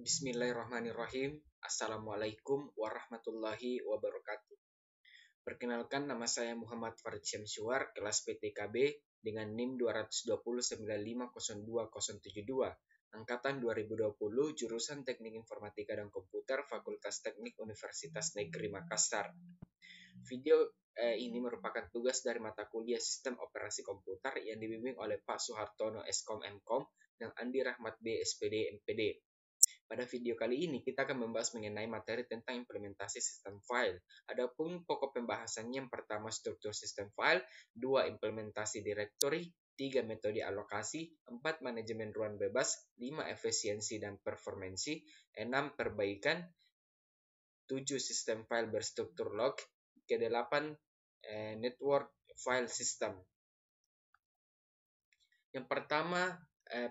Bismillahirrahmanirrahim. Assalamualaikum warahmatullahi wabarakatuh. Perkenalkan, nama saya Muhammad Farid Syamsuar, kelas PTKB dengan NIM 220950272, angkatan 2020, jurusan Teknik Informatika dan Komputer, Fakultas Teknik Universitas Negeri Makassar. Video ini merupakan tugas dari mata kuliah Sistem Operasi Komputer yang dibimbing oleh Pak Suhartono Skom Mkom dan Andi Rahmat B SPD MPD. Pada video kali ini kita akan membahas mengenai materi tentang implementasi sistem file. Adapun pokok pembahasannya, yang pertama struktur sistem file, 2 implementasi directory, 3 metode alokasi, 4 manajemen ruang bebas, 5 efisiensi dan performansi, 6 perbaikan, 7 sistem file berstruktur log, ke-8 network file system. Yang pertama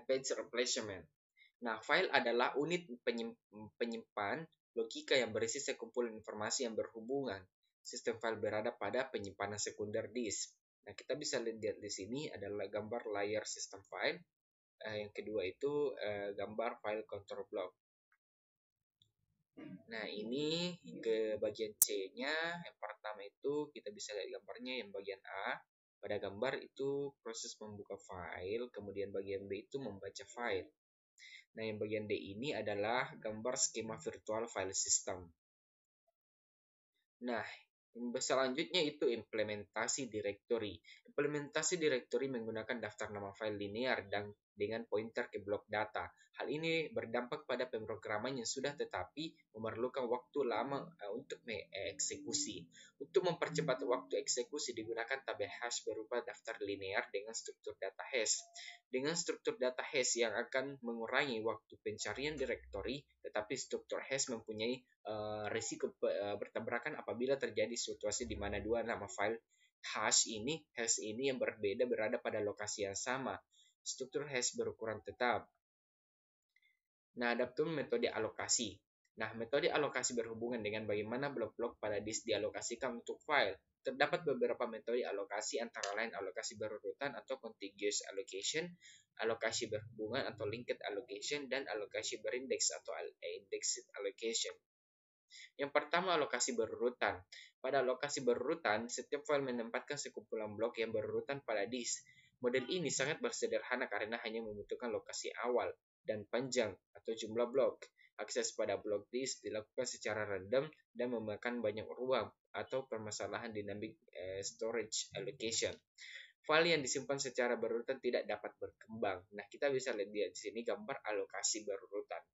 page replacement. Nah, file adalah unit penyimpan logika yang berisi sekumpulan informasi yang berhubungan. Sistem file berada pada penyimpanan sekunder disk. Nah, kita bisa lihat di sini adalah gambar layar sistem file. Yang kedua itu gambar file control block. Nah, ini ke bagian C-nya. Yang pertama itu kita bisa lihat gambarnya yang bagian A. Pada gambar itu proses membuka file, kemudian bagian B itu membaca file. Nah, yang bagian D ini adalah gambar skema virtual file system. Nah, selanjutnya itu implementasi directory. Implementasi directory menggunakan daftar nama file linear dan dengan pointer ke blok data. Hal ini berdampak pada pemrograman yang sudah tetapi memerlukan waktu lama untuk mengeksekusi. Untuk mempercepat waktu eksekusi digunakan tabel hash berupa daftar linear dengan struktur data hash. Dengan struktur data hash yang akan mengurangi waktu pencarian directory, tetapi struktur hash mempunyai risiko bertabrakan apabila terjadi situasi di mana dua nama file hash ini yang berbeda berada pada lokasi yang sama. Struktur hash berukuran tetap. Nah, adapun metode alokasi. Nah, metode alokasi berhubungan dengan bagaimana blok-blok pada disk dialokasikan untuk file. Terdapat beberapa metode alokasi, antara lain alokasi berurutan atau contiguous allocation, alokasi berhubungan atau linked allocation, dan alokasi berindeks atau indexed allocation. Yang pertama, alokasi berurutan. Pada alokasi berurutan, setiap file menempatkan sekumpulan blok yang berurutan pada disk. Model ini sangat bersederhana karena hanya membutuhkan lokasi awal dan panjang atau jumlah blok. Akses pada blok disk dilakukan secara random dan memakan banyak ruang atau permasalahan dynamic storage allocation. File yang disimpan secara berurutan tidak dapat berkembang. Nah, kita bisa lihat di sini gambar alokasi berurutan.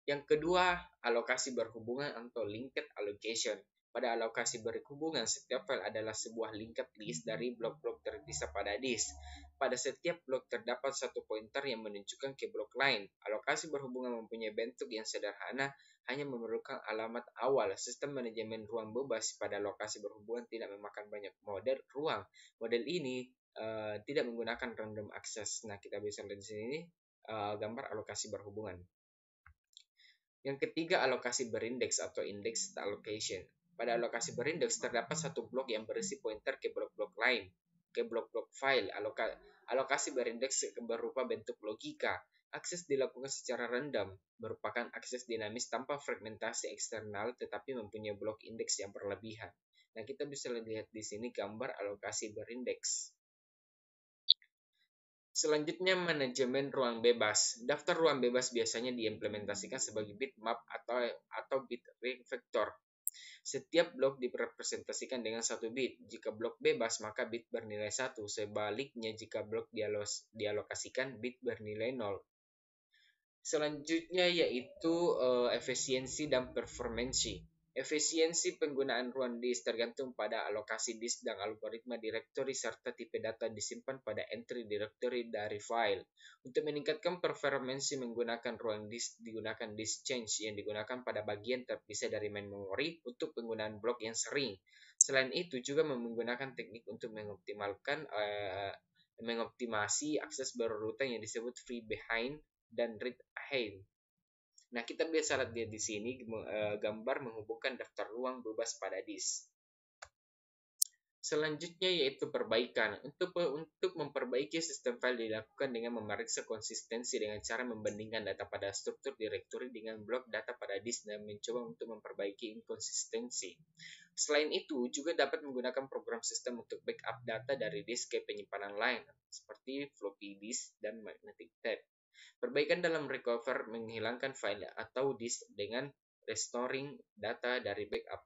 Yang kedua, alokasi berhubungan atau linked allocation. Pada alokasi berhubungan, setiap file adalah sebuah linked list dari blok-blok terpisah pada disk. Pada setiap blok terdapat satu pointer yang menunjukkan ke blok lain. Alokasi berhubungan mempunyai bentuk yang sederhana, hanya memerlukan alamat awal. Sistem manajemen ruang bebas pada alokasi berhubungan tidak memakan banyak model ruang. Model ini tidak menggunakan random access. Nah, kita bisa lihat di sini gambar alokasi berhubungan. Yang ketiga, alokasi berindeks atau indexed allocation. Pada alokasi berindeks terdapat satu blok yang berisi pointer ke blok-blok lain, ke blok-blok file. Alokasi berindeks berupa bentuk logika. Akses dilakukan secara random, merupakan akses dinamis tanpa fragmentasi eksternal tetapi mempunyai blok indeks yang berlebihan. Nah, kita bisa lihat di sini gambar alokasi berindeks. Selanjutnya, manajemen ruang bebas. Daftar ruang bebas biasanya diimplementasikan sebagai bitmap atau bit ring vector. Setiap blok direpresentasikan dengan satu bit. Jika blok bebas, maka bit bernilai 1. Sebaliknya, jika blok dialokasikan, bit bernilai 0. Selanjutnya yaitu efisiensi dan performansi. Efisiensi penggunaan ruang disk tergantung pada alokasi disk dan algoritma directory serta tipe data disimpan pada entry directory dari file. Untuk meningkatkan performansi menggunakan ruang disk, digunakan disk change yang digunakan pada bagian terpisah dari main memory untuk penggunaan blok yang sering. Selain itu juga menggunakan teknik untuk mengoptimasi akses berurutan yang disebut free behind dan read ahead. Nah, kita bisa lihat di sini gambar menghubungkan daftar ruang bebas pada disk. Selanjutnya yaitu perbaikan. Untuk memperbaiki sistem file dilakukan dengan memeriksa konsistensi dengan cara membandingkan data pada struktur direktori dengan blok data pada disk dan mencoba untuk memperbaiki inkonsistensi. Selain itu, juga dapat menggunakan program sistem untuk backup data dari disk ke penyimpanan lain, seperti floppy disk dan magnetic tape. Perbaikan dalam recover menghilangkan file atau disk dengan restoring data dari backup.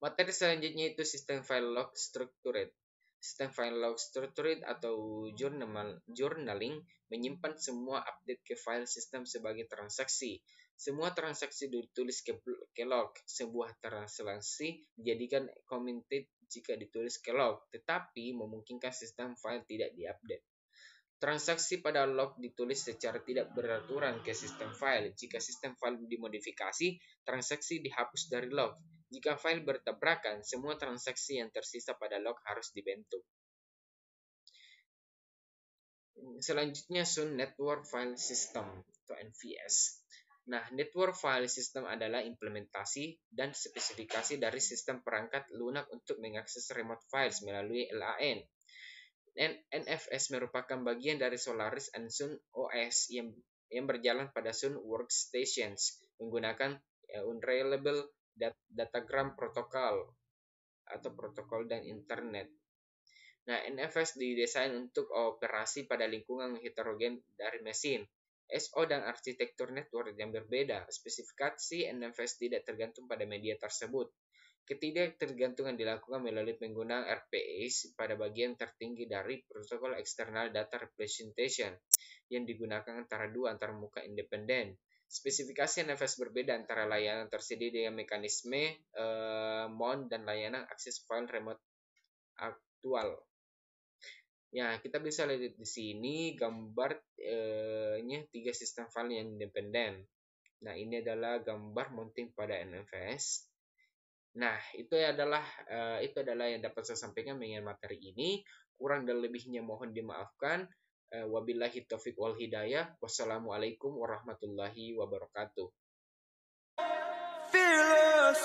Materi selanjutnya itu sistem file log structured. Sistem file log structured atau journaling menyimpan semua update ke file sistem sebagai transaksi. Semua transaksi ditulis ke log. Sebuah transaksi dijadikan commented jika ditulis ke log, tetapi memungkinkan sistem file tidak diupdate. Transaksi pada log ditulis secara tidak beraturan ke sistem file. Jika sistem file dimodifikasi, transaksi dihapus dari log. Jika file bertabrakan, semua transaksi yang tersisa pada log harus dibentuk. Selanjutnya Sun Network File System atau NFS. Nah, Network File System adalah implementasi dan spesifikasi dari sistem perangkat lunak untuk mengakses remote files melalui LAN. NFS merupakan bagian dari Solaris and Sun OS yang berjalan pada Sun Workstations menggunakan Unreliable Datagram Protocol atau protokol dan internet. Nah, NFS didesain untuk operasi pada lingkungan heterogen dari mesin, SO dan arsitektur network yang berbeda. Spesifikasi NFS tidak tergantung pada media tersebut. Ketidaktergantungan dilakukan melalui penggunaan RPAs pada bagian tertinggi dari protokol external data representation yang digunakan antara dua antarmuka independen. Spesifikasi NFS berbeda antara layanan tersedia dengan mekanisme mount dan layanan akses file remote aktual. Ya, kita bisa lihat di sini gambarnya 3 sistem file yang independen. Nah, ini adalah gambar mounting pada NFS. Nah, itu adalah yang dapat saya sampaikan mengenai materi ini. Kurang dan lebihnya mohon dimaafkan. Wabillahi taufiq wal hidayah. Wassalamualaikum warahmatullahi wabarakatuh. Fearless.